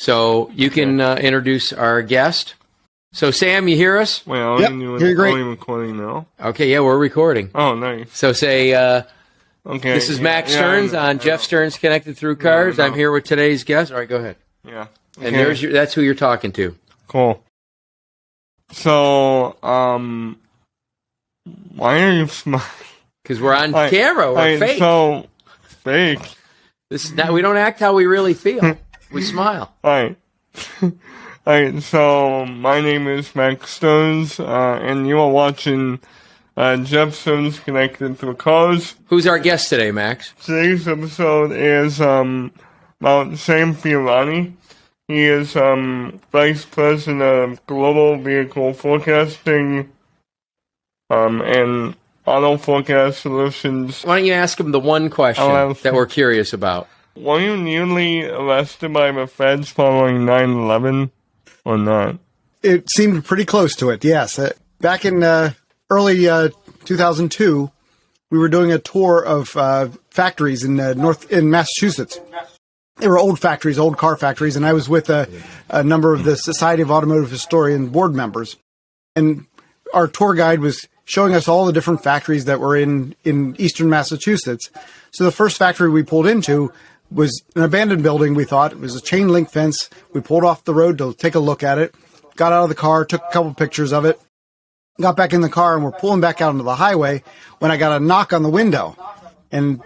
So you can introduce our guest. So, Sam, you hear us? Well, yep, you're great. Recording now. Okay, yeah, we're recording. Oh, nice. So say, okay, this is Max Stearns on Jeff Stearns Connected Through Cars. I'm here with today's guest. All right, go ahead. Yeah. Okay. And that's who you're talking to. Cool. So, why are you smiling? Because we're on camera. We're fake. So, fake. This is not, we don't act how we really feel. We smile. All right, so my name is Max Stearns, and you are watching Jeff Stearns Connected Through Cars. Who's our guest today, Max? Today's episode is about Sam Fiorani. He is Vice President of Global Vehicle Forecasting and AutoForecast Solutions. Why don't you ask him the one question that we're curious about? Were you nearly arrested by the feds following 9/11 or not? It seemed pretty close to it, yes. Back in early 2002, we were doing a tour of factories in Massachusetts. They were old factories, old car factories, and I was with a number of the Society of Automotive Historian board members. And our tour guide was showing us all the different factories that were in eastern Massachusetts. So the first factory we pulled into was an abandoned building, we thought. It was a chain link fence. We pulled off the road to take a look at it, got out of the car, took a couple pictures of it, got back in the car, and we're pulling back out onto the highway when I got a knock on the window. And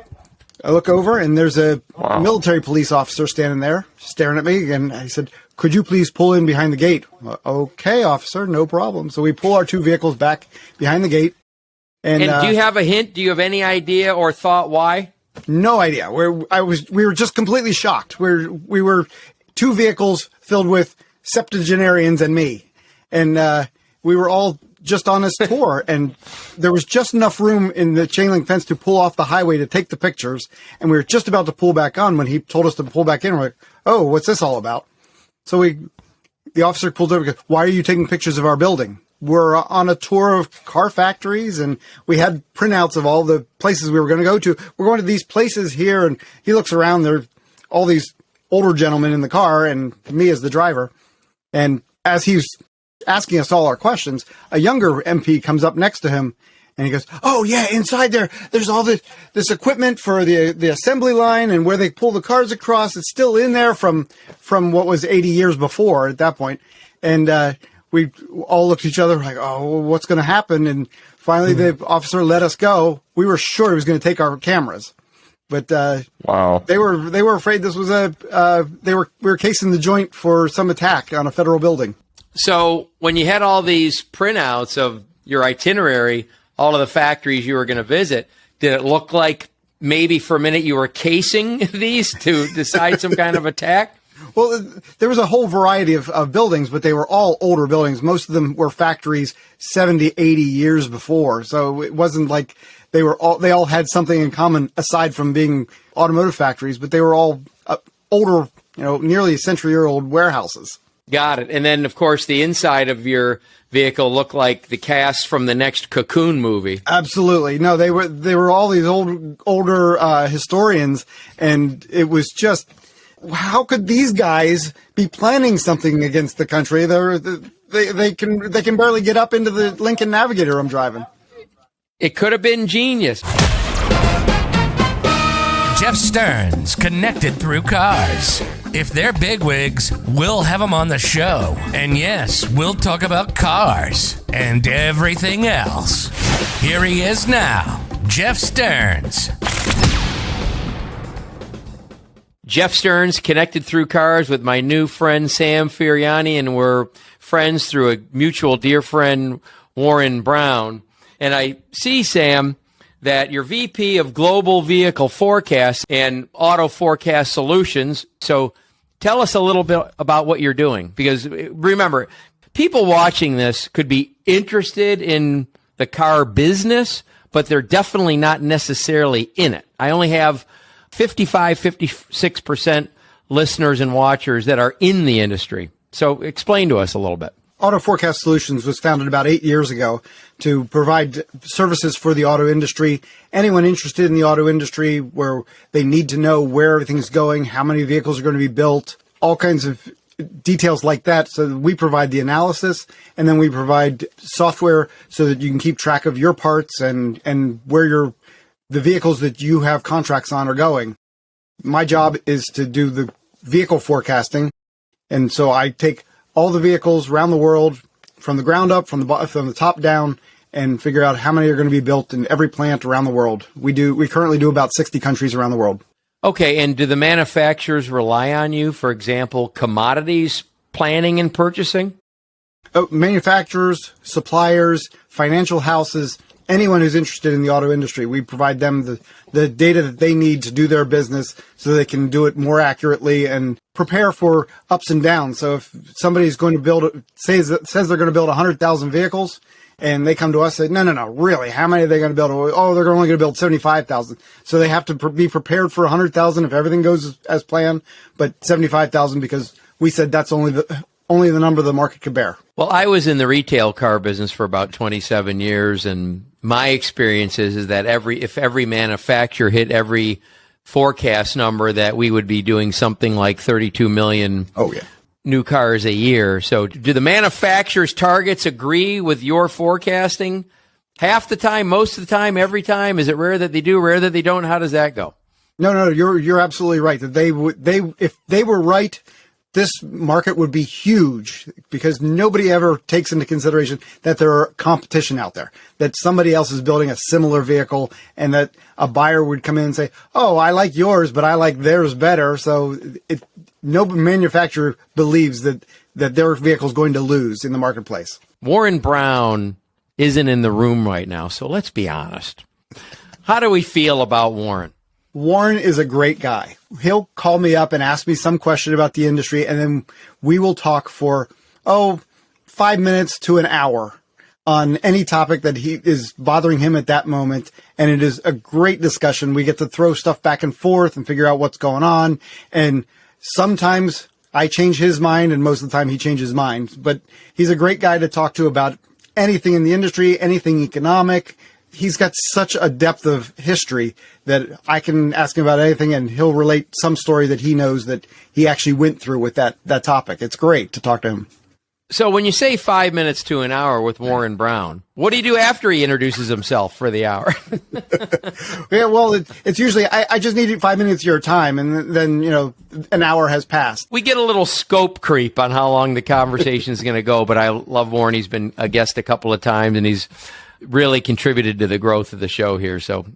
I look over, and there's a military police officer standing there, staring at me, and I said, "Could you please pull in behind the gate?" "Okay, officer, no problem." So we pull our two vehicles back behind the gate. And do you have a hint? Do you have any idea or thought why? No idea. We were just completely shocked. We were two vehicles filled with septuagenarians and me, and we were all just on this tour, and there was just enough room in the chain link fence to pull off the highway to take the pictures, and we were just about to pull back on when he told us to pull back in. We're like, "Oh, what's this all about?" So the officer pulled over and goes, "Why are you taking pictures of our building?" We're on a tour of car factories, and we had printouts of all the places we were going to go to. We're going to these places here, and he looks around. There are all these older gentlemen in the car, and me as the driver. And as he's asking us all our questions, a younger MP comes up next to him, and he goes, "Oh, yeah, inside there's all this equipment for the assembly line and where they pull the cars across. It's still in there from what was 80 years before at that point." And we all looked at each other like, "Oh, what's going to happen?" And finally, the officer let us go. We were sure he was going to take our cameras, but wow, they were afraid this was we were casing the joint for some attack on a federal building. So when you had all these printouts of your itinerary, all of the factories you were going to visit, did it look like maybe for a minute you were casing these to decide some kind of attack? Well, there was a whole variety of buildings, but they were all older buildings. Most of them were factories 70, 80 years before. So it wasn't like they all had something in common aside from being automotive factories, but they were all older, nearly a century-year-old warehouses. Got it. And then, of course, the inside of your vehicle looked like the cast from the next Cocoon movie. Absolutely. No, they were all these older historians, and it was just, how could these guys be planning something against the country? They can barely get up into the Lincoln Navigator I'm driving. It could have been genius. Jeff Stearns, Connected Through Cars. If they're bigwigs, we'll have them on the show. And yes, we'll talk about cars and everything else. Here he is now, Jeff Stearns. Jeff Stearns, Connected Through Cars with my new friend Sam Fiorani, and we're friends through a mutual dear friend, Warren Browne. And I see, Sam, that you're VP of Global Vehicle Forecast and AutoForecast Solutions. So tell us a little bit about what you're doing. Because remember, people watching this could be interested in the car business, but they're definitely not necessarily in it. I only have 56% listeners and watchers that are in the industry. So explain to us a little bit. AutoForecast Solutions was founded about 8 years ago to provide services for the auto industry. Anyone interested in the auto industry where they need to know where everything's going, how many vehicles are going to be built, all kinds of details like that. So we provide the analysis, and then we provide software so that you can keep track of your parts and where the vehicles that you have contracts on are going. My job is to do the vehicle forecasting, and so I take all the vehicles around the world from the ground up, from the top down, and figure out how many are going to be built in every plant around the world. We currently do about 60 countries around the world. Okay, and do the manufacturers rely on you, for example, commodities planning and purchasing? Manufacturers, suppliers, financial houses, anyone who's interested in the auto industry, we provide them the data that they need to do their business so they can do it more accurately and prepare for ups and downs. So if somebody's going to says they're going to build 100,000 vehicles, and they come to us and say, no, really, how many are they going to build? Oh, they're only going to build 75,000. So they have to be prepared for 100,000 if everything goes as planned, but 75,000 because we said that's only the number the market could bear. Well, I was in the retail car business for about 27 years, and my experience is that if every manufacturer hit every forecast number, that we would be doing something like 32 million. Oh, yeah. New cars a year. So do the manufacturers' targets agree with your forecasting? Half the time, most of the time, every time? Is it rare that they do, rare that they don't? How does that go? No, you're absolutely right. That if they were right, this market would be huge because nobody ever takes into consideration that there are competition out there, that somebody else is building a similar vehicle, and that a buyer would come in and say, oh, I like yours, but I like theirs better. So no manufacturer believes that their vehicle is going to lose in the marketplace. Warren Browne isn't in the room right now, so let's be honest. How do we feel about Warren? Warren is a great guy. He'll call me up and ask me some question about the industry, and then we will talk for, 5 minutes to an hour on any topic that is bothering him at that moment. And it is a great discussion. We get to throw stuff back and forth and figure out what's going on. And sometimes I change his mind, and most of the time he changes mine. But he's a great guy to talk to about anything in the industry, anything economic. He's got such a depth of history that I can ask him about anything, and he'll relate some story that he knows that he actually went through with that topic. It's great to talk to him. So when you say 5 minutes to an hour with Warren Browne, what do you do after he introduces himself for the hour? Yeah, well, it's usually, I just need 5 minutes of your time, and then, an hour has passed. We get a little scope creep on how long the conversation is going to go, but I love Warren. He's been a guest a couple of times, and he's really contributed to the growth of the show here. So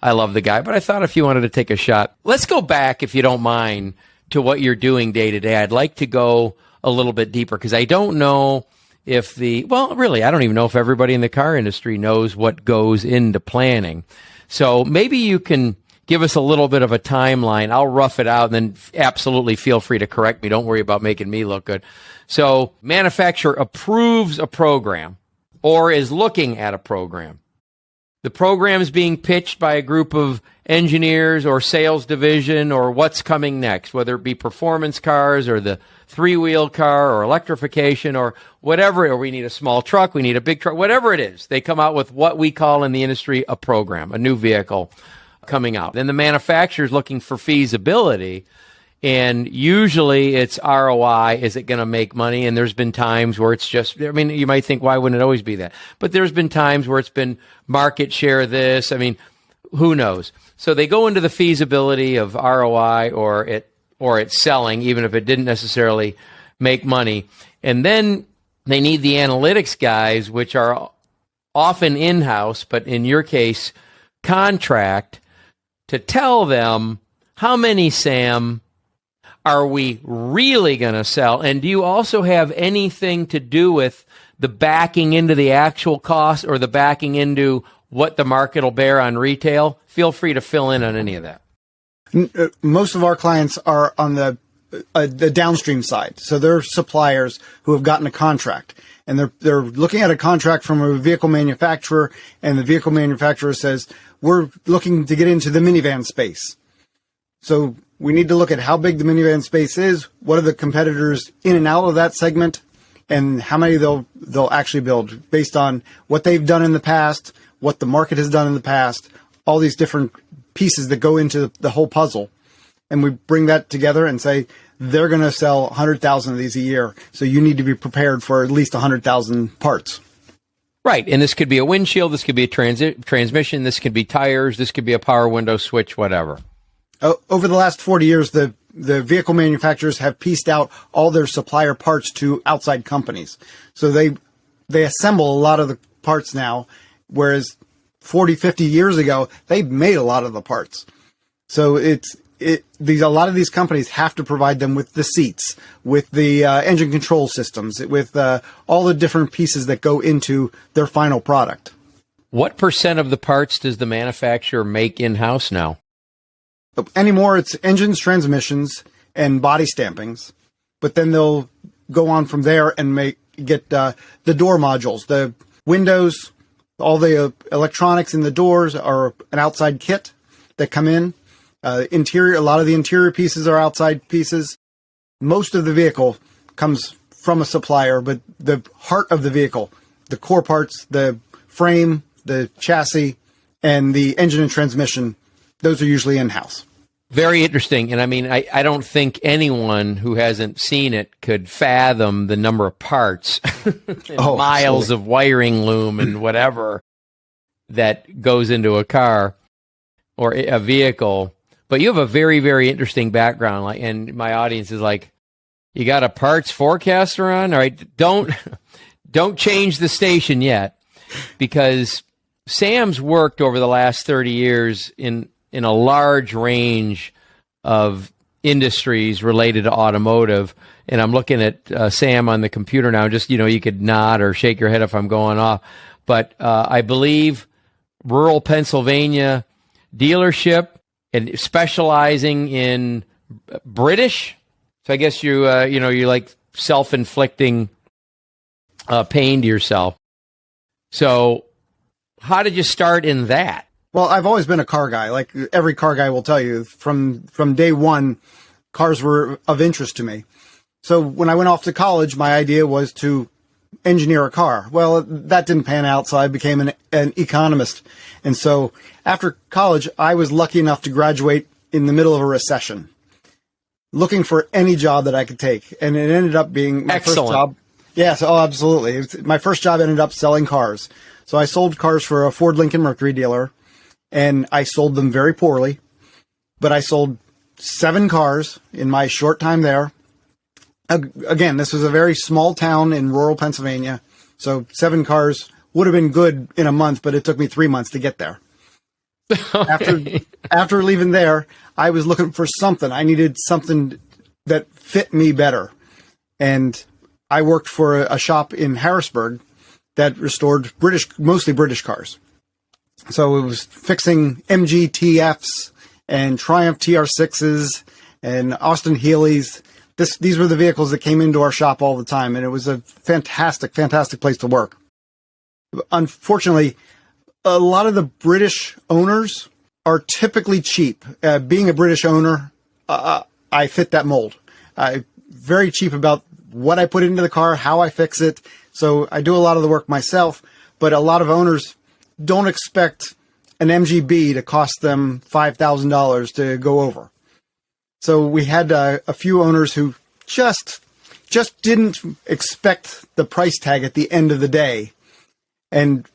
I love the guy, but I thought if you wanted to take a shot, let's go back, if you don't mind, to what you're doing day to day. I'd like to go a little bit deeper because I don't know if I don't even know if everybody in the car industry knows what goes into planning. So maybe you can give us a little bit of a timeline. I'll rough it out, and then absolutely feel free to correct me. Don't worry about making me look good. So manufacturer approves a program or is looking at a program. The program is being pitched by a group of engineers or sales division or what's coming next, whether it be performance cars or the three-wheel car or electrification or whatever, or we need a small truck, we need a big truck, whatever it is. They come out with what we call in the industry a program, a new vehicle coming out. Then the manufacturer is looking for feasibility, and usually it's ROI. Is it going to make money? And there's been times where it's just, you might think, why wouldn't it always be that? But there's been times where it's been market share this. Who knows? So they go into the feasibility of ROI or it's selling, even if it didn't necessarily make money. And then they need the analytics guys, which are often in-house, but in your case, contract, to tell them how many, Sam, are we really going to sell? And do you also have anything to do with the backing into the actual cost or the backing into what the market will bear on retail? Feel free to fill in on any of that. Most of our clients are on the downstream side. So they're suppliers who have gotten a contract, and they're looking at a contract from a vehicle manufacturer, and the vehicle manufacturer says, we're looking to get into the minivan space. So we need to look at how big the minivan space is, what are the competitors in and out of that segment, and how many they'll actually build based on what they've done in the past, what the market has done in the past, all these different pieces that go into the whole puzzle. And we bring that together and say, they're going to sell 100,000 of these a year. So you need to be prepared for at least 100,000 parts. Right. And this could be a windshield. This could be a transmission. This could be tires. This could be a power window switch, whatever. Over the last 40 years, the vehicle manufacturers have pieced out all their supplier parts to outside companies. So they assemble a lot of the parts now, whereas 40, 50 years ago, they made a lot of the parts. So a lot of these companies have to provide them with the seats, with the engine control systems, with all the different pieces that go into their final product. What percent of the parts does the manufacturer make in-house now? Anymore, it's engines, transmissions, and body stampings. But then they'll go on from there and get the door modules, the windows, all the electronics in the doors are an outside kit that come in. Interior, a lot of the interior pieces are outside pieces. Most of the vehicle comes from a supplier, but the heart of the vehicle, the core parts, the frame, the chassis, and the engine and transmission, those are usually in-house. Very interesting. And I mean, I don't think anyone who hasn't seen it could fathom the number of parts, and miles absolutely. of wiring loom and whatever that goes into a car or a vehicle. But you have a very, very interesting background. And my audience is like, you got a parts forecaster on? All right, don't change the station yet, because Sam's worked over the last 30 years in a large range of industries related to automotive. And I'm looking at Sam on the computer now. Just, you could nod or shake your head if I'm going off. But I believe rural Pennsylvania dealership, and specializing in British. So I guess you're like self-inflicting pain to yourself. So how did you start in that? Well, I've always been a car guy. Like every car guy will tell you, from day one, cars were of interest to me. So when I went off to college, my idea was to engineer a car. Well, that didn't pan out, so I became an economist. And so after college, I was lucky enough to graduate in the middle of a recession, looking for any job that I could take. And it ended up being my first job. Yes, absolutely. My first job ended up selling cars. So I sold cars for a Ford Lincoln Mercury dealer, and I sold them very poorly. But I sold 7 cars in my short time there. Again, this was a very small town in rural Pennsylvania, so 7 cars would have been good in a month, but it took me 3 months to get there. Okay. After leaving there, I was looking for something. I needed something that fit me better. And I worked for a shop in Harrisburg that restored mostly British cars. So it was fixing MG TFs and Triumph TR6s and Austin Healey's. These were the vehicles that came into our shop all the time, and it was a fantastic, fantastic place to work. Unfortunately, a lot of the British owners are typically cheap. Being a British owner, I fit that mold. Very cheap about what I put into the car, how I fix it. So I do a lot of the work myself, but a lot of owners don't expect an MGB to cost them $5,000 to go over. So we had a few owners who just didn't expect the price tag at the end of the day. And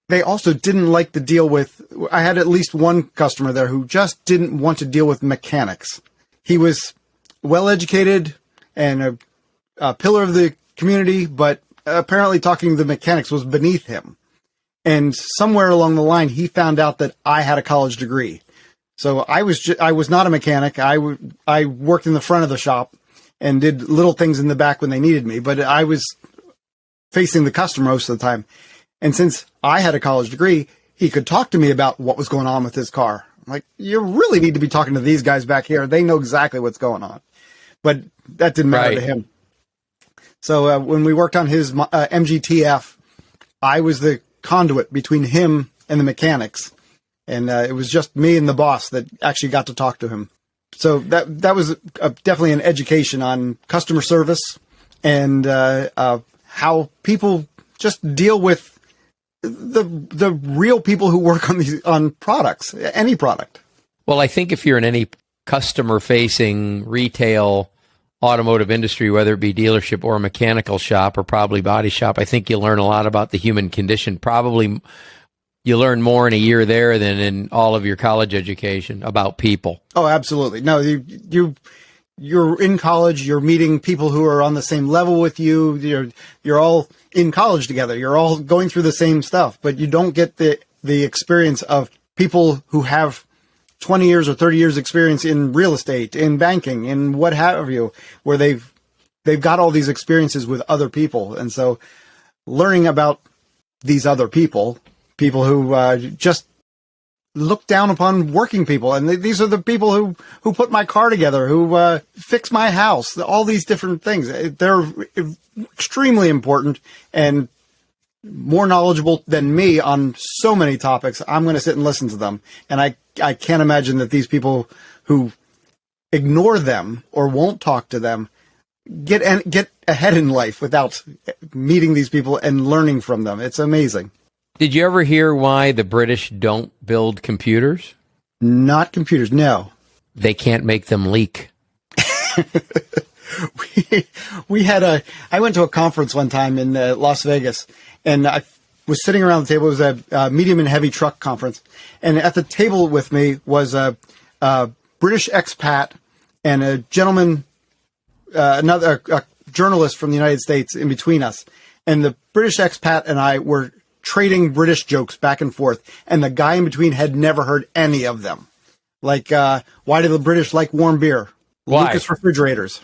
they also didn't like to deal with, I had at least one customer there who just didn't want to deal with mechanics. He was well-educated and a pillar of the community, but apparently talking to the mechanics was beneath him. And somewhere along the line, he found out that I had a college degree. So I was not a mechanic. I worked in the front of the shop and did little things in the back when they needed me, but I was facing the customer most of the time. And since I had a college degree, he could talk to me about what was going on with his car. I'm like, you really need to be talking to these guys back here. They know exactly what's going on. But that didn't matter to him. So when we worked on his MGTF, I was the conduit between him and the mechanics. And it was just me and the boss that actually got to talk to him. So that was definitely an education on customer service and how people just deal with the real people who work on products, any product. Well, I think if you're in any customer-facing retail automotive industry, whether it be dealership or mechanical shop or probably body shop, I think you learn a lot about the human condition. Probably you learn more in a year there than in all of your college education about people. Oh, absolutely. No, you're in college, you're meeting people who are on the same level with you. You're all in college together. You're all going through the same stuff, but you don't get the experience of people who have 20 years or 30 years experience in real estate, in banking, in what have you, where they've got all these experiences with other people. And so learning about these other people who just look down upon working people. And these are the people who put my car together, who fix my house, all these different things. They're extremely important and more knowledgeable than me on so many topics. I'm going to sit and listen to them. And I can't imagine that these people who ignore them or won't talk to them get ahead in life without meeting these people and learning from them. It's amazing. Did you ever hear why the British don't build computers? Not computers, no. They can't make them leak. I went to a conference one time in Las Vegas, and I was sitting around the table. It was a medium and heavy truck conference. And at the table with me was a British expat and a gentleman, a journalist from the United States in between us. And the British expat and I were trading British jokes back and forth. And the guy in between had never heard any of them. Like, why do the British like warm beer? Why? Lucas refrigerators.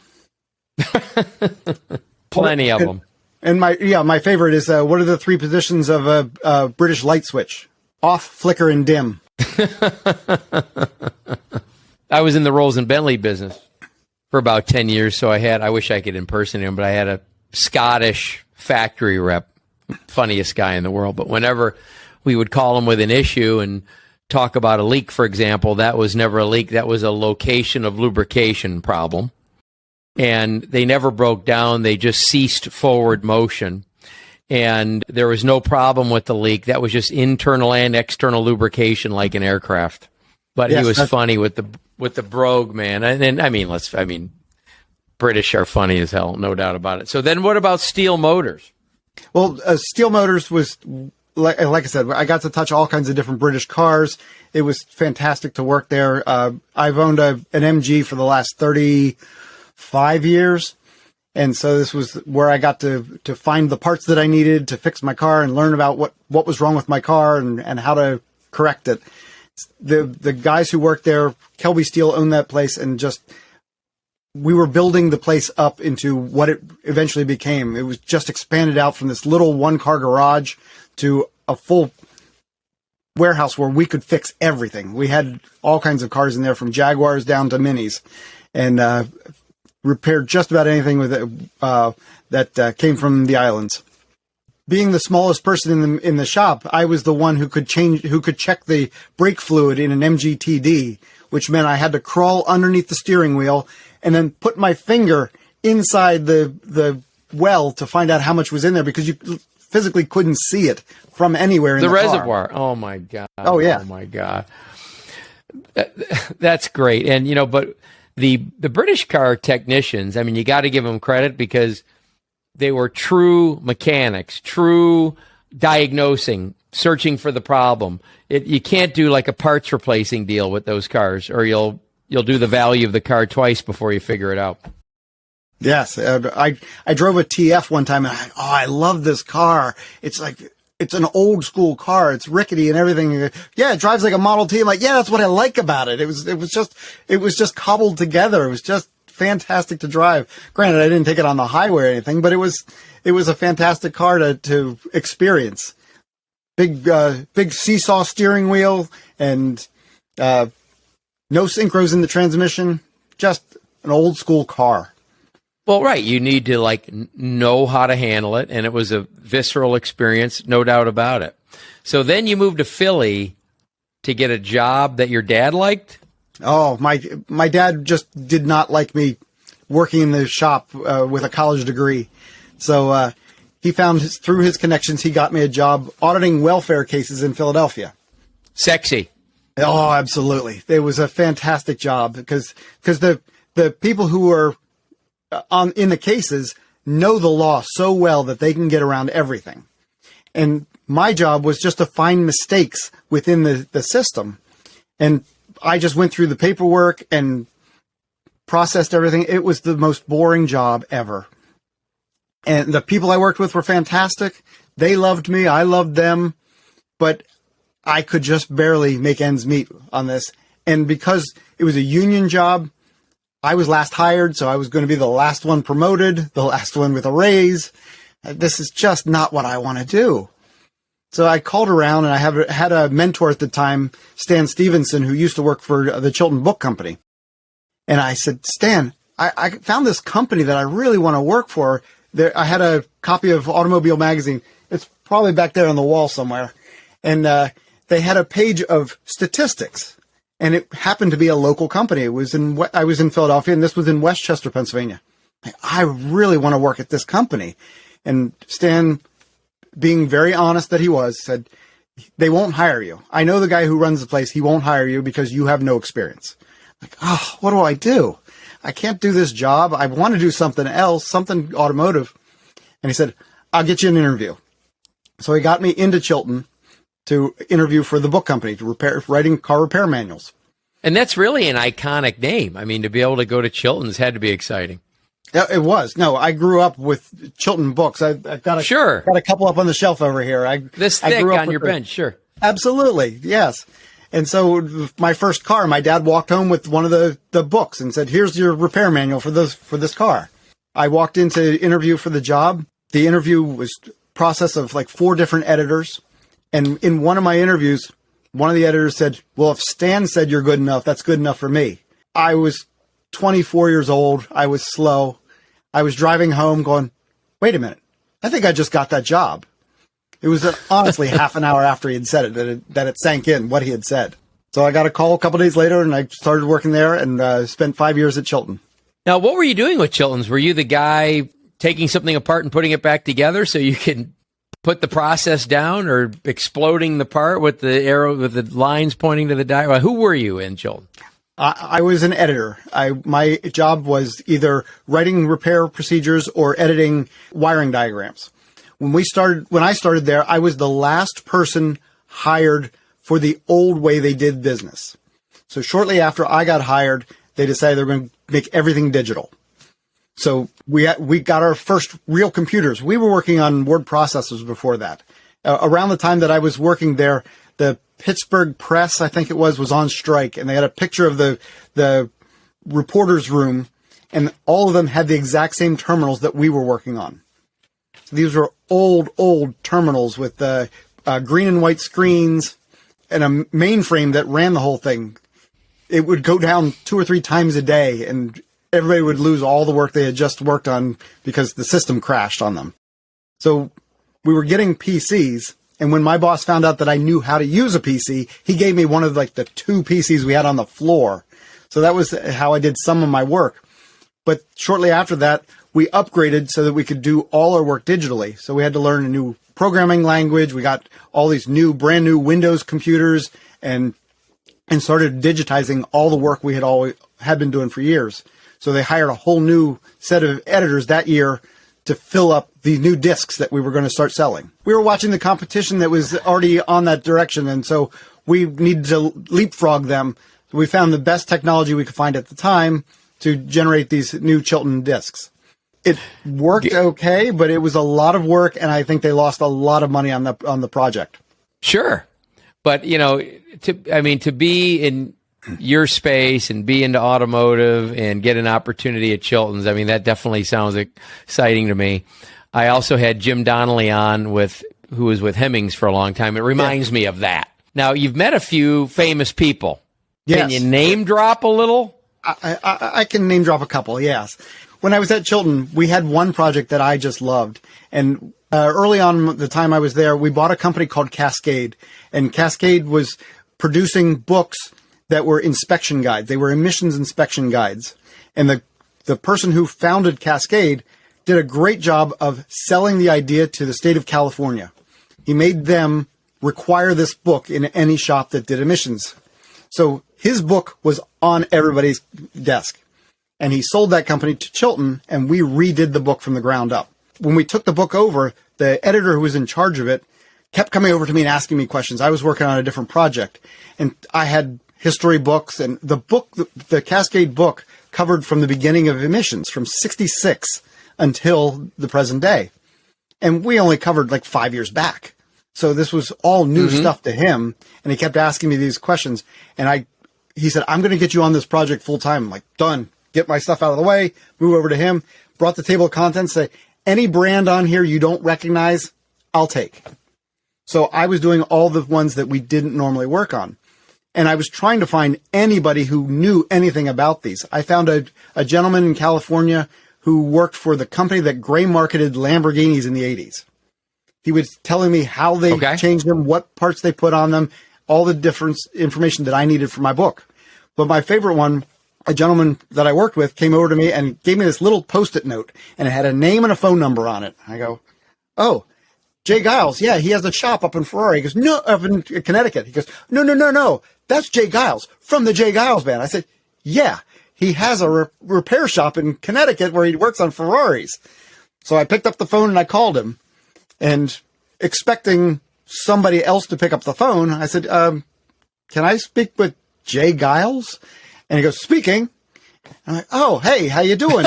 Plenty of them. And my favorite is, what are the three positions of a British light switch? Off, flicker, and dim. I was in the Rolls and Bentley business for about 10 years, so I wish I could impersonate him, but I had a Scottish factory rep, funniest guy in the world. But whenever we would call him with an issue and talk about a leak, for example, that was never a leak. That was a location of lubrication problem. And they never broke down. They just ceased forward motion. And there was no problem with the leak. That was just internal and external lubrication like an aircraft. But yes, he was funny with the brogue, man. And I mean, British are funny as hell, no doubt about it. So then what about Steel Motors? Well, Steel Motors was, like I said, I got to touch all kinds of different British cars. It was fantastic to work there. I've owned an MG for the last 35 years. And so this was where I got to find the parts that I needed to fix my car and learn about what was wrong with my car and how to correct it. The guys who worked there, Kelby Steel owned that place, and we were building the place up into what it eventually became. It was just expanded out from this little one-car garage to a full warehouse where we could fix everything. We had all kinds of cars in there, from Jaguars down to Minis, and repaired just about anything with it, that came from the islands. Being the smallest person in the shop, I was the one who could check the brake fluid in an MGTD, which meant I had to crawl underneath the steering wheel and then put my finger inside the well to find out how much was in there, because you physically couldn't see it from anywhere in the car. Reservoir. Oh my God. Oh yeah. Oh my God. That's great. And but the British car technicians, I mean, you got to give them credit, because they were true mechanics, true diagnosing, searching for the problem. You can't do like a parts replacing deal with those cars, or you'll do the value of the car twice before you figure it out. Yes, I drove a TF one time, and I love this car. It's an old school car. It's rickety and everything. Yeah, it drives like a Model T. I'm like, yeah, that's what I like about it. It was just cobbled together. It was just fantastic to drive. Granted, I didn't take it on the highway or anything, but it was a fantastic car to experience. Big seesaw steering wheel and no synchros in the transmission. Just an old school car. Well, right. You need to know how to handle it, and it was a visceral experience, no doubt about it. So then you moved to Philly to get a job that your dad liked? Oh, my dad just did not like me working in the shop with a college degree. So he found through his connections, he got me a job auditing welfare cases in Philadelphia. Sexy. Oh, absolutely. It was a fantastic job because the people who were in the cases know the law so well that they can get around everything. And my job was just to find mistakes within the system. And I just went through the paperwork and processed everything. It was the most boring job ever. And the people I worked with were fantastic. They loved me. I loved them. But I could just barely make ends meet on this. And because it was a union job, I was last hired, so I was going to be the last one promoted, the last one with a raise. This is just not what I want to do. So I called around, and I had a mentor at the time, Stan Stevenson, who used to work for the Chilton Book Company. And I said, Stan, I found this company that I really want to work for. I had a copy of Automobile magazine. It's probably back there on the wall somewhere. And they had a page of statistics. And it happened to be a local company. I was in Philadelphia, and this was in Westchester, Pennsylvania. I really want to work at this company. And Stan, being very honest that he was, said, they won't hire you. I know the guy who runs the place. He won't hire you because you have no experience. Like, oh, what do I do? I can't do this job. I want to do something else, something automotive. And he said, I'll get you an interview. So he got me into Chilton to interview for the book company, writing car repair manuals. And that's really an iconic name. I mean, to be able to go to Chilton's had to be exciting. It was. No, I grew up with Chilton books. I've got a couple up on the shelf over here. This thick on your bench, sure. Absolutely, yes. And so my first car, my dad walked home with one of the books and said, here's your repair manual for this car. I walked in to interview for the job. The interview was a process of like 4 different editors. And in one of my interviews, one of the editors said, well, if Stan said you're good enough, that's good enough for me. I was 24 years old. I was slow. I was driving home going, wait a minute. I think I just got that job. It was honestly half an hour after he had said it that it sank in what he had said. So I got a call a couple days later, and I started working there and spent 5 years at Chilton. Now, what were you doing with Chilton's? Were you the guy taking something apart and putting it back together so you can put the process down, or exploding the part with the arrow, with the lines pointing to the die? Who were you in Chilton? I was an editor. My job was either writing repair procedures or editing wiring diagrams. When I started there, I was the last person hired for the old way they did business. So shortly after I got hired, they decided they're going to make everything digital. So we got our first real computers. We were working on word processors before that. Around the time that I was working there, the Pittsburgh Press, I think it was on strike, and they had a picture of the reporter's room, and all of them had the exact same terminals that we were working on. So these were old terminals with green and white screens and a mainframe that ran the whole thing. It would go down 2 or 3 times a day, and everybody would lose all the work they had just worked on because the system crashed on them. So we were getting PCs, and when my boss found out that I knew how to use a PC, he gave me one of like the 2 PCs we had on the floor. So that was how I did some of my work. But shortly after that, we upgraded so that we could do all our work digitally. So we had to learn a new programming language. We got all these brand new Windows computers and started digitizing all the work we had been doing for years. So they hired a whole new set of editors that year to fill up the new discs that we were going to start selling. We were watching the competition that was already on that direction, and so we needed to leapfrog them. So we found the best technology we could find at the time to generate these new Chilton discs. It worked okay, but it was a lot of work, and I think they lost a lot of money on the project. Sure. But, to be in your space and be into automotive and get an opportunity at Chilton's, that definitely sounds exciting to me. I also had Jim Donnelly on who was with Hemmings for a long time. It reminds me of that. Now, you've met a few famous people. Yes. Can you name drop a little? I can name drop a couple, yes. When I was at Chilton, we had one project that I just loved. And early on the time I was there, we bought a company called Cascade. And Cascade was producing books that were inspection guides. They were emissions inspection guides. And the person who founded Cascade did a great job of selling the idea to the state of California. He made them require this book in any shop that did emissions. So his book was on everybody's desk. and he sold that company to Chilton, and we redid the book from the ground up. When we took the book over, the editor who was in charge of it kept coming over to me and asking me questions. I was working on a different project, and I had history books, and the Cascade book covered from the beginning of emissions, from 66 until the present day. And we only covered like 5 years back. So this was all new stuff to him, and he kept asking me these questions, and he said, I'm going to get you on this project full time. I'm like, done. Get my stuff out of the way, move over to him, brought the table of contents, say, any brand on here you don't recognize, I'll take. So I was doing all the ones that we didn't normally work on. And I was trying to find anybody who knew anything about these. I found a gentleman in California who worked for the company that gray marketed Lamborghinis in the 80s. He was telling me how they changed them, what parts they put on them, all the different information that I needed for my book. But my favorite one, a gentleman that I worked with came over to me and gave me this little Post-it note, and it had a name and a phone number on it. I go, oh, Jay Geils. Yeah, he has a shop up in Ferrari. He goes, no, up in Connecticut. He goes, no. That's Jay Geils from the Jay Geils band. I said, yeah, he has a repair shop in Connecticut where he works on Ferraris. So I picked up the phone and I called him, and expecting somebody else to pick up the phone, I said, can I speak with Jay Geils? And he goes, speaking. I'm like, oh, hey, how you doing?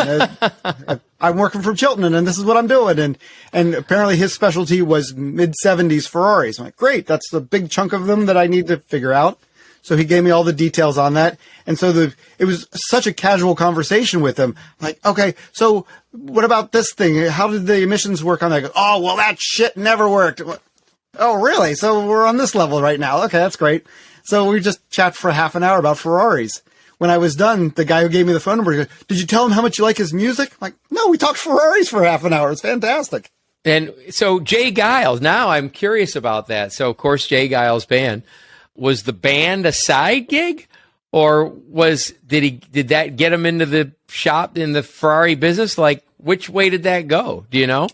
I'm working from Chilton, and this is what I'm doing. And apparently his specialty was mid-70s Ferraris. I'm like, great, that's the big chunk of them that I need to figure out. So he gave me all the details on that. And so it was such a casual conversation with him. I'm like, okay, so what about this thing? How did the emissions work on that? He goes, oh, well, that shit never worked. Oh, really? So we're on this level right now. Okay, that's great. So we just chat for half an hour about Ferraris. When I was done, the guy who gave me the phone number, he goes, did you tell him how much you like his music? I'm like, no, we talked Ferraris for half an hour. It's fantastic. And so Jay Geils, now I'm curious about that. So, of course, Jay Geils band. Was the band a side gig, or did that get him into the shop in the Ferrari business? Like, which way did that go? Do you know?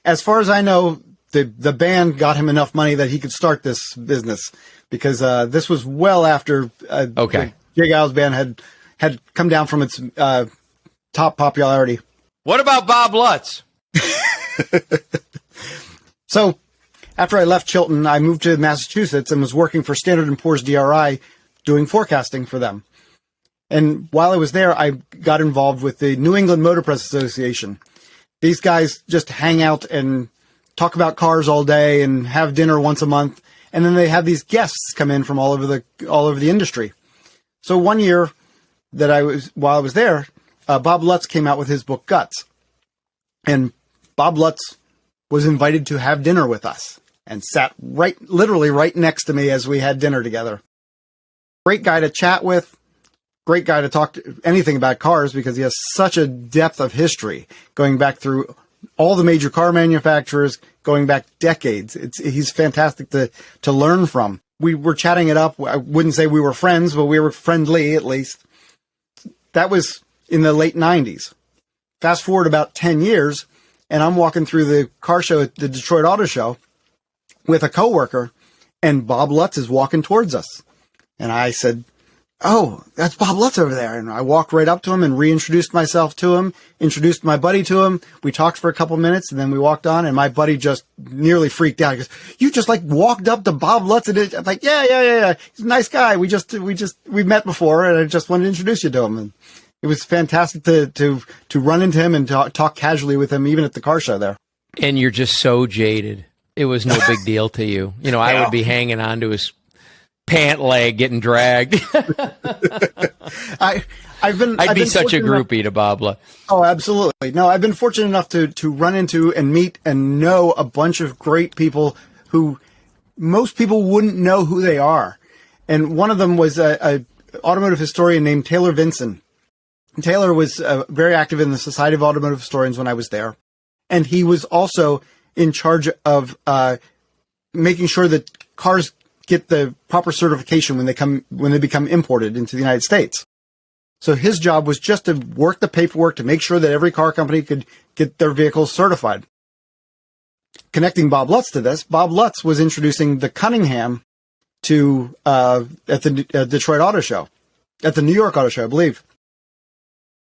As far as I know, the band got him enough money that he could start this business, because this was well after the Jay Geils band had come down from its top popularity. What about Bob Lutz? So, after I left Chilton, I moved to Massachusetts and was working for Standard & Poor's DRI, doing forecasting for them. And while I was there, I got involved with the New England Motor Press Association. These guys just hang out and talk about cars all day and have dinner once a month. And then they have these guests come in from all over the industry. So one year while I was there, Bob Lutz came out with his book Guts. And Bob Lutz was invited to have dinner with us and sat literally right next to me as we had dinner together. Great guy to chat with, great guy to talk to anything about cars, because he has such a depth of history going back through all the major car manufacturers, going back decades. He's fantastic to learn from. We were chatting it up. I wouldn't say we were friends, but we were friendly at least. That was in the late 90s. Fast forward about 10 years, and I'm walking through the car show at the Detroit Auto Show with a coworker, and Bob Lutz is walking towards us. And I said, oh, that's Bob Lutz over there. And I walked right up to him and reintroduced myself to him, introduced my buddy to him. We talked for a couple minutes, and then we walked on, and my buddy just nearly freaked out. He goes, you just walked up to Bob Lutz? And I'm like, yeah. He's a nice guy. We've met before, and I just wanted to introduce you to him. And it was fantastic to run into him and talk casually with him, even at the car show there. And you're just so jaded. It was no big deal to you. You know, I would be hanging on to his pant leg getting dragged. I'd be such a groupie to Bob Lutz. Oh, absolutely. No, I've been fortunate enough to run into and meet and know a bunch of great people who most people wouldn't know who they are. And one of them was a automotive historian named Taylor Vinson. Taylor was very active in the Society of Automotive Historians when I was there. And he was also in charge of making sure that cars get the proper certification when they become imported into the United States. So his job was just to work the paperwork to make sure that every car company could get their vehicles certified. Connecting Bob Lutz to this, Bob Lutz was introducing the Cunningham to at the Detroit Auto Show, at the New York Auto Show, I believe.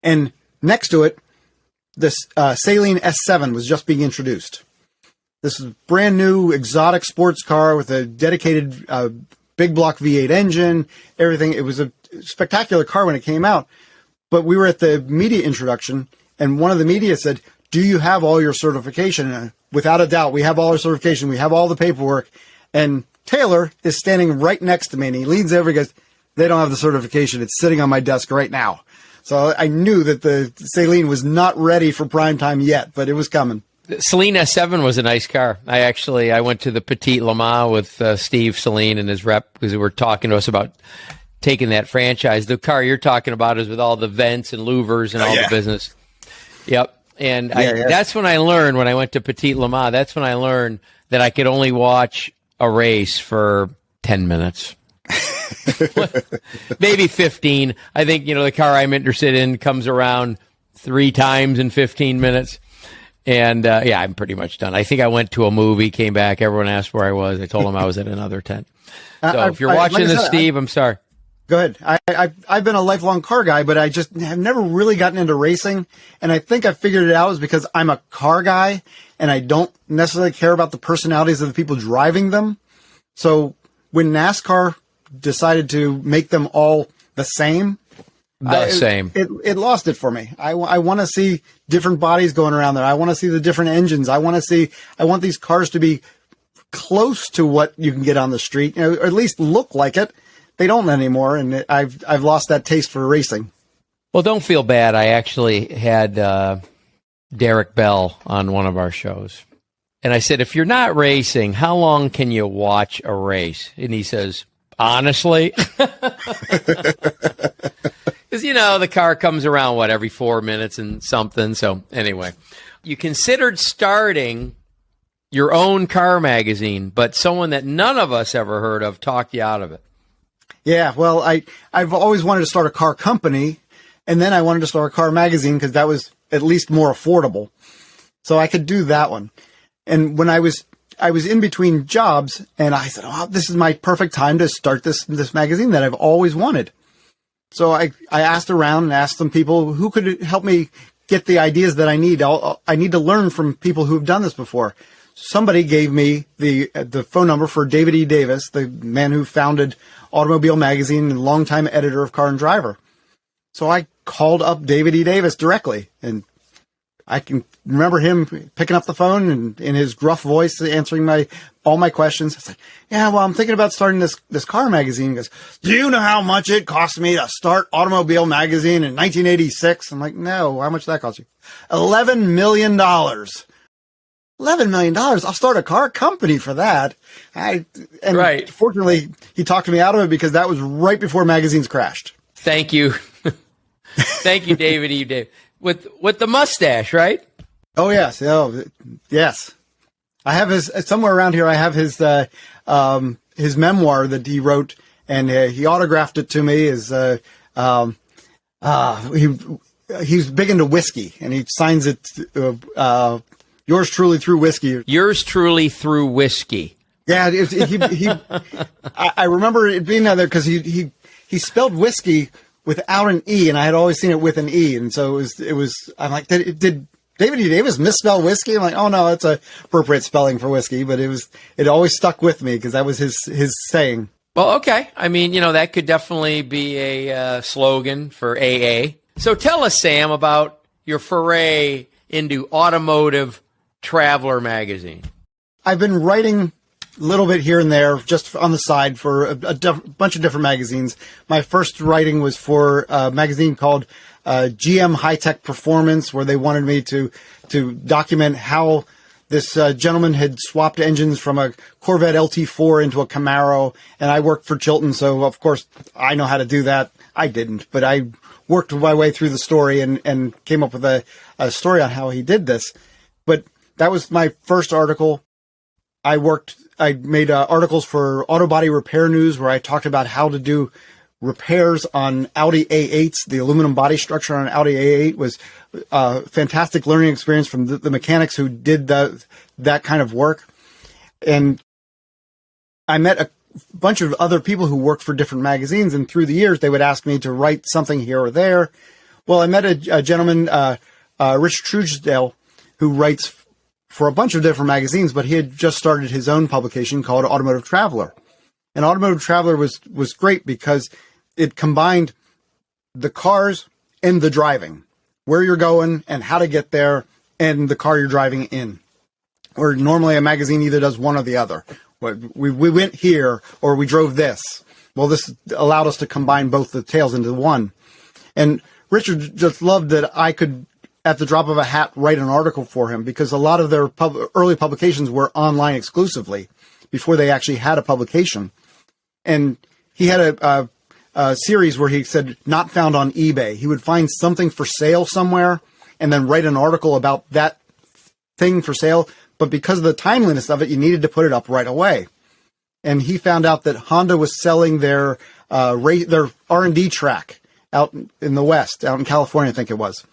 And next to it, this Saleen S7 was just being introduced. This is a brand new exotic sports car with a dedicated big block V8 engine, everything. It was a spectacular car when it came out. But we were at the media introduction, and one of the media said, "Do you have all your certification?" And without a doubt, we have all our certification. We have all the paperwork. And Taylor is standing right next to me, and he leans over and goes, "They don't have the certification. It's sitting on my desk right now." So I knew that the Saleen was not ready for prime time yet, but it was coming. Saleen S7 was a nice car. I went to the Petit Le Mans with Steve Saleen and his rep because they were talking to us about taking that franchise. The car you're talking about is with all the vents and louvers and all the business. Yep. And that's when I learned, when I went to Petit Le Mans, that's when I learned that I could only watch a race for 10 minutes. Maybe 15. I think, the car I'm interested in comes around 3 times in 15 minutes. And, I'm pretty much done. I think I went to a movie, came back, everyone asked where I was. I told them I was at another tent. So if you're watching this, Steve, I'm sorry. Go ahead. I've been a lifelong car guy, but I just have never really gotten into racing. And I think I figured it out is because I'm a car guy and I don't necessarily care about the personalities of the people driving them. So when NASCAR decided to make them all the same, it lost it for me. I want to see different bodies going around there. I want to see the different engines. I want these cars to be close to what you can get on the street, or at least look like it. They don't anymore, and I've lost that taste for racing. Well, don't feel bad. I actually had Derek Bell on one of our shows, and I said, if you're not racing, how long can you watch a race? And he says, honestly, because the car comes around every 4 minutes and something. So anyway, you considered starting your own car magazine, but someone that none of us ever heard of talked you out of it. Yeah, well, I've always wanted to start a car company, and then I wanted to start a car magazine because that was at least more affordable. So I could do that one. And when I was in between jobs, and I said, "Oh, this is my perfect time to start this magazine that I've always wanted." So I asked around and asked some people who could help me get the ideas that I need. I need to learn from people who've done this before. Somebody gave me the phone number for David E. Davis, the man who founded Automobile Magazine and longtime editor of Car and Driver. So I called up David E. Davis directly, and I can remember him picking up the phone and in his gruff voice answering all my questions. I was like, "Yeah, well, I'm thinking about starting this car magazine." He goes, "Do you know how much it cost me to start Automobile Magazine in 1986? I'm like, "No, how much did that cost you?" $11 million. $11 million. I'll start a car company for that. Right. Fortunately, he talked me out of it because that was right before magazines crashed. Thank you. Thank you, David E. Davis. With the mustache, right? Oh, yes. Oh, yes. I have somewhere around here, I have his memoir that he wrote, and he autographed it to me. He's big into whiskey, and he signs it, "Yours truly through whiskey." Yours truly through whiskey. Yeah, I remember it being out there because he spelled whiskey without an E, and I had always seen it with an E, and so it was. I'm like, did David E. Davis misspell whiskey? I'm like, oh no, it's a appropriate spelling for whiskey, but it always stuck with me because that was his saying. Well, okay. I mean, that could definitely be a slogan for AA. So tell us, Sam, about your foray into Automotive Traveler magazine. I've been writing a little bit here and there, just on the side, for a bunch of different magazines. My first writing was for a magazine called GM High Tech Performance, where they wanted me to document how this gentleman had swapped engines from a Corvette LT4 into a Camaro, and I worked for Chilton, so of course I know how to do that. I didn't, but I worked my way through the story and came up with a story on how he did this. But that was my first article. I made articles for Auto Body Repair News, where I talked about how to do repairs on Audi A8s. The aluminum body structure on Audi A8 was a fantastic learning experience from the mechanics who did that kind of work. And I met a bunch of other people who worked for different magazines, and through the years, they would ask me to write something here or there. Well, I met a gentleman, Rich Truesdale, who writes for a bunch of different magazines, but he had just started his own publication called Automotive Traveler. And Automotive Traveler was great because it combined the cars and the driving, where you're going and how to get there, and the car you're driving in. Or normally a magazine either does one or the other. We went here or we drove this. Well, this allowed us to combine both the tales into one. And Richard just loved that I could, at the drop of a hat, write an article for him, because a lot of their early publications were online exclusively before they actually had a publication. And he had a series where he said, not found on eBay. He would find something for sale somewhere and then write an article about that thing for sale. But because of the timeliness of it, you needed to put it up right away. And he found out that Honda was selling their R&D track out in the West, out in California, I think it was.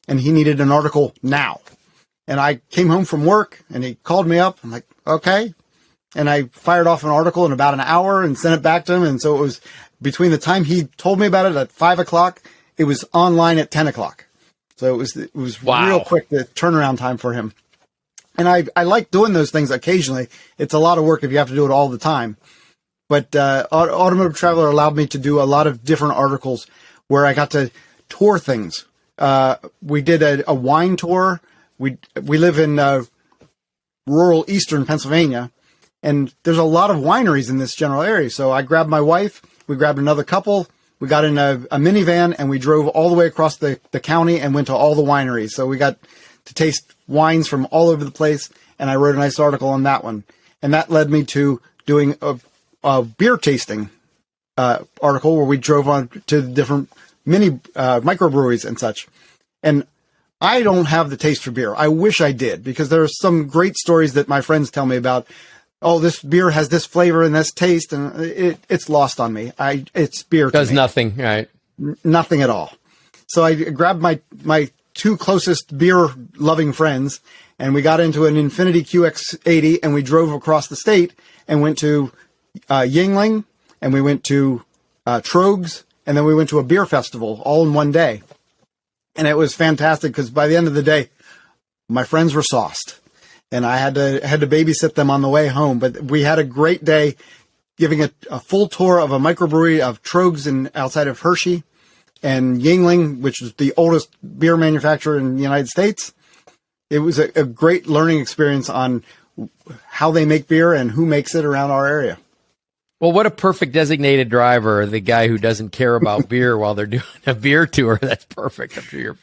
And he needed an article now. And I came home from work and he called me up. I'm like, okay. And I fired off an article in about an hour and sent it back to him. And so it was between the time he told me about it at 5 o'clock, it was online at 10 o'clock. So it was Wow. real quick, the turnaround time for him. And I like doing those things occasionally. It's a lot of work if you have to do it all the time. But Automotive Traveler allowed me to do a lot of different articles where I got to tour things. We did a wine tour. We live in rural eastern Pennsylvania, and there's a lot of wineries in this general area. So I grabbed my wife. We grabbed another couple. We got in a minivan, and we drove all the way across the county and went to all the wineries. So we got to taste wines from all over the place, and I wrote a nice article on that one. And that led me to doing a beer tasting article where we drove on to different mini microbreweries and such. And I don't have the taste for beer. I wish I did, because there are some great stories that my friends tell me about. Oh, this beer has this flavor and this taste, and it's lost on me. It's beer to Does me. nothing, right? Nothing at all. So I grabbed my two closest beer-loving friends, and we got into an Infiniti QX80, and we drove across the state and went to Yuengling, and we went to Trogs, and then we went to a beer festival all in one day. And it was fantastic because by the end of the day, my friends were sauced, and I had to babysit them on the way home. But we had a great day, giving a full tour of a microbrewery of Trogs outside of Hershey, and Yuengling, which is the oldest beer manufacturer in the United States. It was a great learning experience on how they make beer and who makes it around our area. Well, what a perfect designated driver, the guy who doesn't care about beer while they're doing a beer tour. That's perfect. I'm sure your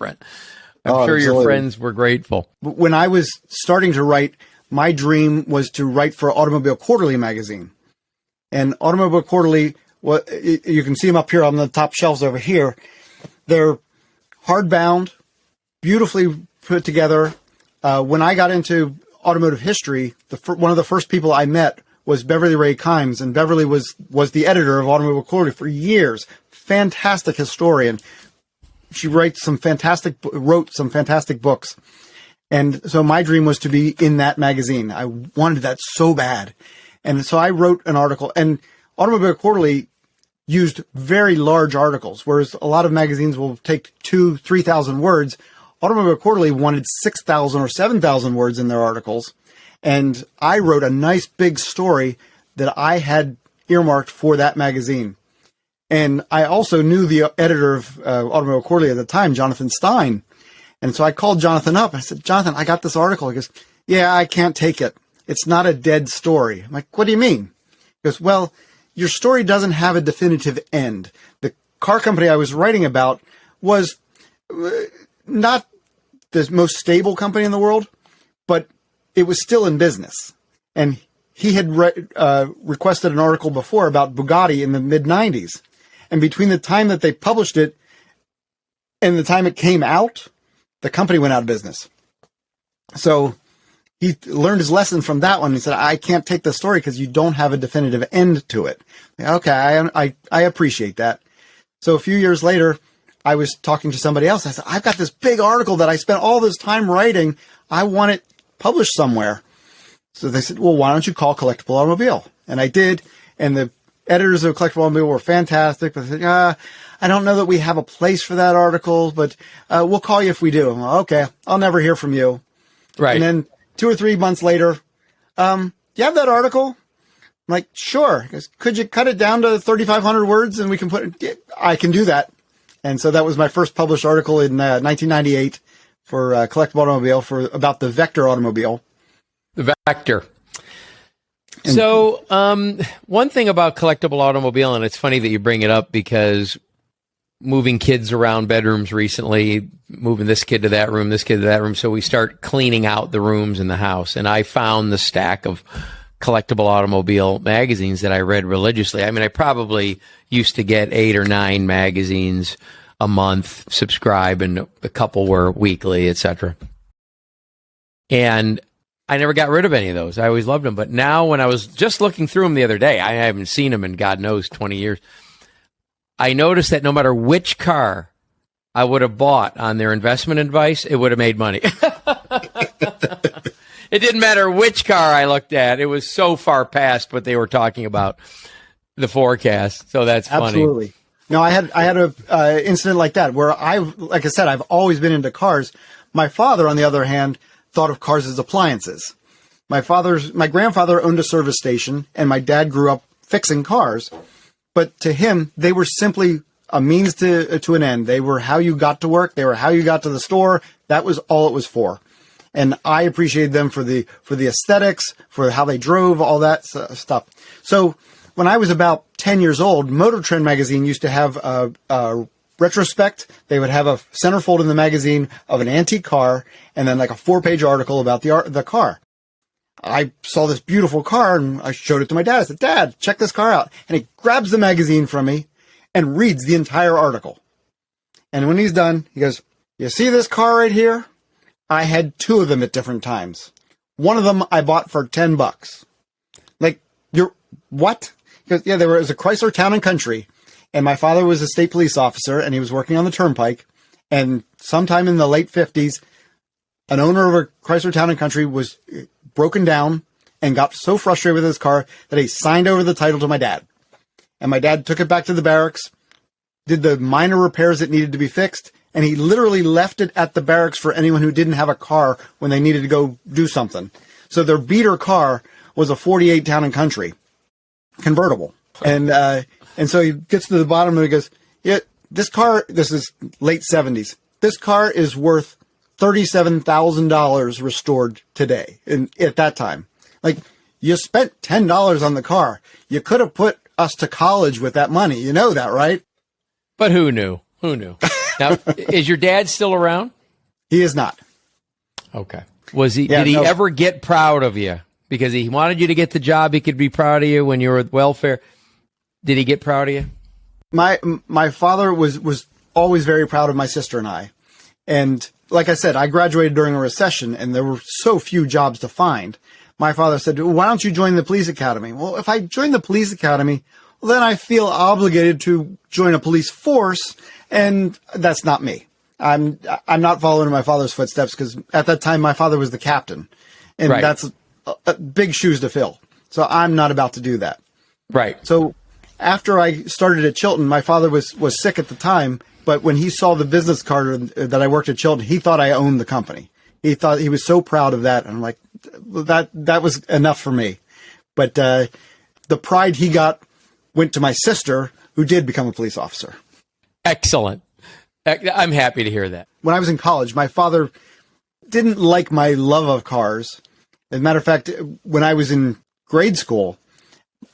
Absolutely. friends were grateful. When I was starting to write, my dream was to write for Automobile Quarterly magazine. And Automobile Quarterly, you can see them up here on the top shelves over here. They're hardbound, beautifully put together. When I got into automotive history, one of the first people I met was Beverly Ray Kimes, and Beverly was the editor of Automobile Quarterly for years. Fantastic historian. She wrote some fantastic books. And so my dream was to be in that magazine. I wanted that so bad. And so I wrote an article, and Automobile Quarterly used very large articles, whereas a lot of magazines will take 2,000-3,000 words. Automobile Quarterly wanted 6,000 or 7,000 words in their articles. And I wrote a nice big story that I had earmarked for that magazine. And I also knew the editor of Automobile Quarterly at the time, Jonathan Stein. And so I called Jonathan up. I said, Jonathan, I got this article. He goes, yeah, I can't take it. It's not a dead story. I'm like, what do you mean? He goes, well, your story doesn't have a definitive end. The car company I was writing about was not the most stable company in the world, but it was still in business. And he had requested an article before about Bugatti in the mid-90s. And between the time that they published it and the time it came out, the company went out of business. So he learned his lesson from that one. He said, I can't take the story because you don't have a definitive end to it. Okay, I appreciate that. So a few years later, I was talking to somebody else. I said, I've got this big article that I spent all this time writing. I want it published somewhere. So they said, well, why don't you call Collectible Automobile? And I did. And the editors of Collectible Automobile were fantastic, but said, I don't know that we have a place for that article, but we'll call you if we do. Well, okay, I'll never hear from you. Right. And then 2 or 3 months later, do you have that article? I'm like, sure. He goes, could you cut it down to 3,500 words and we can put it? I can do that. And so that was my first published article in 1998 for Collectible Automobile about the Vector automobile. The Vector. So one thing about Collectible Automobile, and it's funny that you bring it up because moving kids around bedrooms recently, moving this kid to that room, this kid to that room. So we start cleaning out the rooms in the house. And I found the stack of Collectible Automobile magazines that I read religiously. I mean, I probably used to get 8 or 9 magazines a month, subscribe, and a couple were weekly, etc. And I never got rid of any of those. I always loved them. But now when I was just looking through them the other day, I haven't seen them in God knows 20 years. I noticed that no matter which car I would have bought on their investment advice, it would have made money. It didn't matter which car I looked at. It was so far past what they were talking about, the forecast. So that's funny. Absolutely. No, I had a incident like that where like I said, I've always been into cars. My father, on the other hand, thought of cars as appliances. My grandfather owned a service station, and my dad grew up fixing cars. But to him, they were simply a means to an end. They were how you got to work. They were how you got to the store. That was all it was for. And I appreciated them for the aesthetics, for how they drove, all that stuff. So when I was about 10 years old, Motor Trend magazine used to have a retrospect. They would have a centerfold in the magazine of an antique car, and then like a 4-page article about the car. I saw this beautiful car, and I showed it to my dad. I said, Dad, check this car out. And he grabs the magazine from me and reads the entire article. And when he's done, he goes, you see this car right here? I had 2 of them at different times. One of them I bought for $10. Like, you're what? Because yeah, there was a Chrysler Town and Country, and my father was a state police officer, and he was working on the turnpike. And sometime in the late 50s, an owner of a Chrysler Town and Country was broken down and got so frustrated with his car that he signed over the title to my dad. And my dad took it back to the barracks, did the minor repairs that needed to be fixed, and he literally left it at the barracks for anyone who didn't have a car when they needed to go do something. So their beater car was a 48 Town and Country convertible. And so he gets to the bottom and he goes, yeah, this car, this is late 70s. This car is worth $37,000 restored today. And at that time, like, you spent $10 on the car. You could have put us to college with that money. You know that, right? But who knew? Who knew? Now, is your dad still around? He is not. Okay. Was he? Yeah, did he ever get proud of you? Because he wanted you to get the job. He could be proud of you when you were with welfare. Did he get proud of you? My father was always very proud of my sister and I. And like I said, I graduated during a recession, and there were so few jobs to find. My father said, why don't you join the police academy? Well, if I join the police academy, well, then I feel obligated to join a police force, and that's not me. I'm not following in my father's footsteps, because at that time my father was the captain, and right. That's big shoes to fill. So I'm not about to do that. Right. So after I started at Chilton, my father was sick at the time, but when he saw the business card that I worked at Chilton, he thought I owned the company. He thought he was so proud of that. And I'm like, that was enough for me. But the pride he got went to my sister, who did become a police officer. Excellent. I'm happy to hear that. When I was in college, my father didn't like my love of cars. As a matter of fact, when I was in grade school,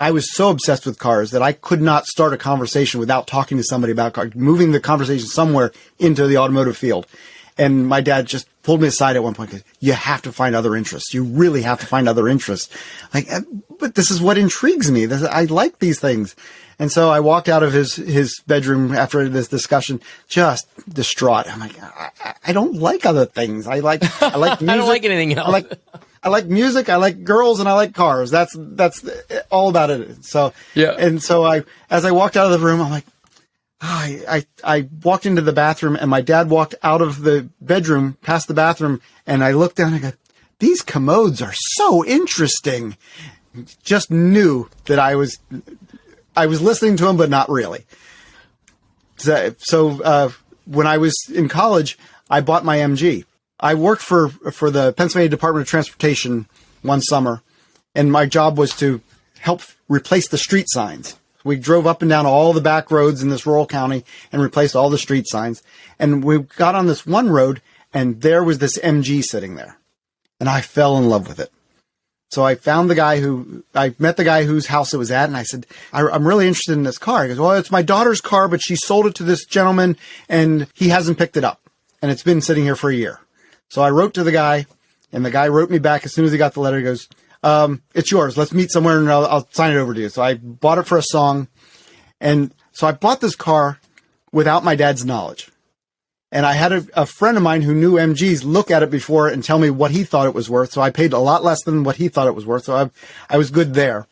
I was so obsessed with cars that I could not start a conversation without talking to somebody about cars, moving the conversation somewhere into the automotive field. And my dad just pulled me aside at one point, because you have to find other interests. You really have to find other interests. Like, but this is what intrigues me. I like these things. And so I walked out of his bedroom after this discussion, just distraught. I'm like, I don't like other things. I like music. I don't like anything else. I like music. I like girls, and I like cars. That's all about it. So yeah. And so as I walked out of the room, I'm like, I walked into the bathroom, and my dad walked out of the bedroom past the bathroom, and I looked down and I go, these commodes are so interesting. Just knew that I was I was listening to him, but not really. So when I was in college, I bought my MG. I worked for the Pennsylvania Department of Transportation one summer, and my job was to help replace the street signs. We drove up and down all the back roads in this rural county and replaced all the street signs. And we got on this one road, and there was this MG sitting there. And I fell in love with it. So I met the guy whose house it was at, and I said, I'm really interested in this car. He goes, well, it's my daughter's car, but she sold it to this gentleman, and he hasn't picked it up. And it's been sitting here for a year. So I wrote to the guy, and the guy wrote me back as soon as he got the letter. He goes, it's yours. Let's meet somewhere, and I'll sign it over to you. So I bought it for a song. And so I bought this car without my dad's knowledge. And I had a friend of mine who knew MGs look at it before and tell me what he thought it was worth. So I paid a lot less than what he thought it was worth. So I was good there.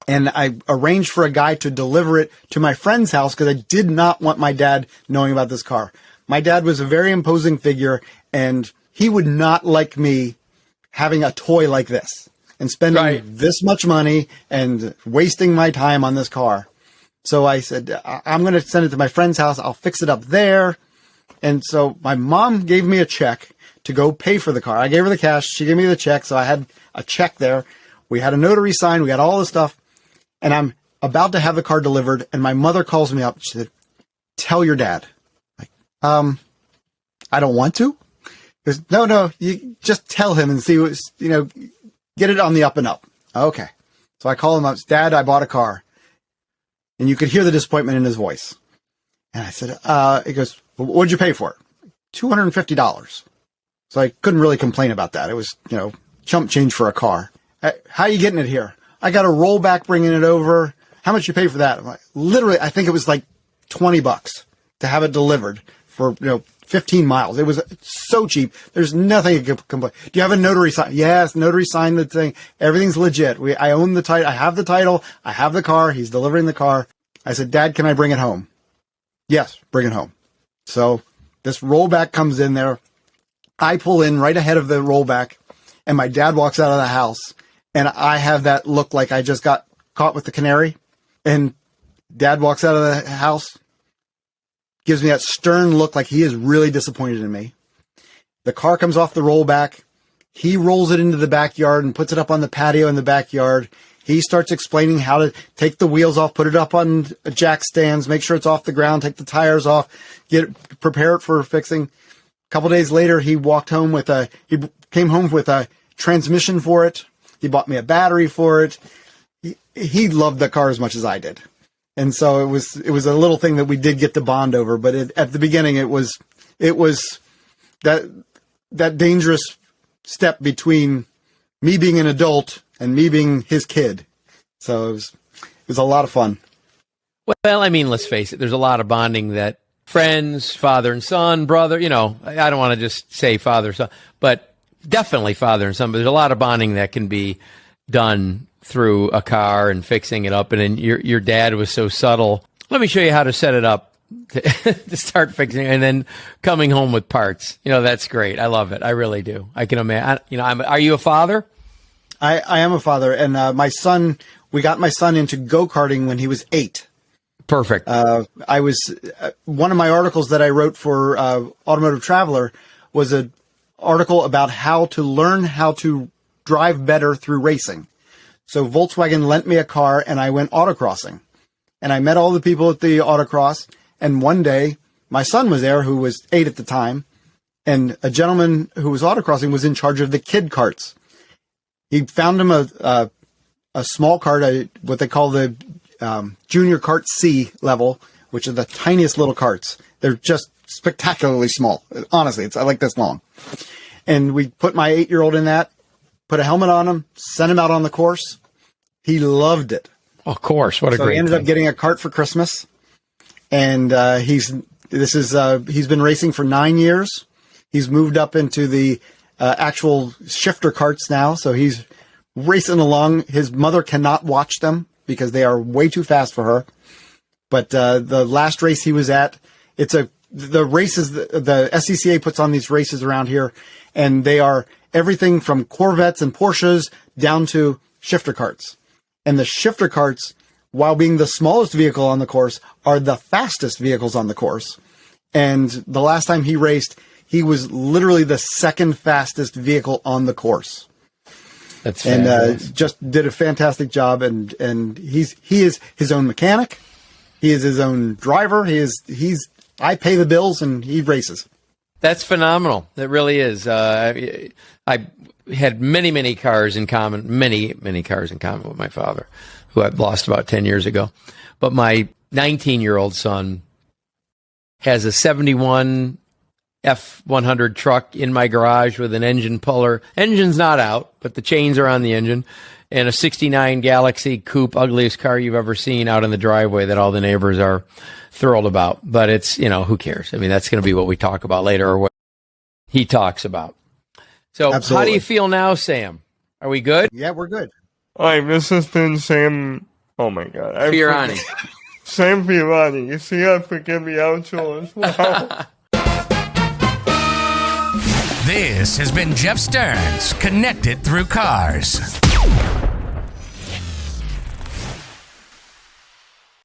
And I arranged for a guy to deliver it to my friend's house because I did not want my dad knowing about this car. My dad was a very imposing figure, and he would not like me having a toy like this and spending this much money and wasting my time on this car. So I said, I'm going to send it to my friend's house. I'll fix it up there. And so my mom gave me a check to go pay for the car. I gave her the cash. She gave me the check. So I had a check there. We had a notary signed. We got all this stuff. And I'm about to have the car delivered. And my mother calls me up. She said, tell your dad. Like, I don't want to. Goes, no, you just tell him and see what, get it on the up and up. Okay. So I call him up. Dad, I bought a car. And you could hear the disappointment in his voice. And I said, he goes, well, what'd you pay for it? $250. So I couldn't really complain about that. It was, chump change for a car. How are you getting it here? I got a rollback bringing it over. How much you pay for that? I'm like, literally, I think it was like $20 to have it delivered for, 15 miles. It was so cheap. There's nothing you can complain. Do you have a notary sign? Yes, notary signed the thing. Everything's legit. I own the title. I have the title. I have the car. He's delivering the car. I said, Dad, can I bring it home? Yes, bring it home. So this rollback comes in there. I pull in right ahead of the rollback, and my dad walks out of the house, and I have that look like I just got caught with the canary. And Dad walks out of the house, gives me that stern look like he is really disappointed in me. The car comes off the rollback. He rolls it into the backyard and puts it up on the patio in the backyard. He starts explaining how to take the wheels off, put it up on jack stands, make sure it's off the ground, take the tires off, prepare it for fixing. A couple days later, he came home with a transmission for it. He bought me a battery for it. He loved the car as much as I did. And so it was a little thing that we did get to bond over. But at the beginning, it was that dangerous step between me being an adult and me being his kid. So it was a lot of fun. Well, I mean, let's face it. There's a lot of bonding that friends, father and son, brother, I don't want to just say father, son, but definitely father and son. But there's a lot of bonding that can be done through a car and fixing it up. And then your dad was so subtle. Let me show you how to set it up to start fixing it, and then coming home with parts. That's great. I love it. I really do. I can imagine. Are you a father? I am a father, and we got my son into go-karting when he was 8. Perfect. I was one of my articles that I wrote for Automotive Traveler was an article about how to learn how to drive better through racing. So Volkswagen lent me a car, and I went autocrossing, and I met all the people at the autocross. And one day, my son was there, who was 8 at the time, and a gentleman who was autocrossing was in charge of the kid carts. He found him a small cart, what they call the Junior Kart C level, which are the tiniest little carts. They're just spectacularly small. Honestly, it's like this long. And we put my 8-year-old in that, put a helmet on him, sent him out on the course. He loved it. Of course, what a great thing. So he ended up getting a cart for Christmas, and he's been racing for 9 years. He's moved up into the actual shifter carts now, so he's racing along. His mother cannot watch them because they are way too fast for her. But the last race he was at, the races, the SCCA puts on these races around here, and they are everything from Corvettes and Porsches down to shifter carts. And the shifter carts while being the smallest vehicle on the course, are the fastest vehicles on the course. And the last time he raced, he was literally the second fastest vehicle on the course. That's fabulous. And just did a fantastic job. And he is his own mechanic. He is his own driver. I pay the bills and he races. That's phenomenal. It really is. I had many cars in common, many cars in common with my father, who I lost about 10 years ago. But my 19-year-old son has a 71 F100 truck in my garage with an engine puller. Engine's not out, but the chains are on the engine. And a 69 Galaxy Coupe, ugliest car you've ever seen, out in the driveway that all the neighbors are thrilled about. But it's, who cares? I mean, that's going to be what we talk about later, or what he talks about. So Absolutely. How do you feel now, Sam? Are we good? Yeah, we're good. All right, this has been Sam. Oh my God. Fiorani. Sam Fiorani. You see, I forget the outro as well. This has been Jeff Stearns, Connected Through Cars.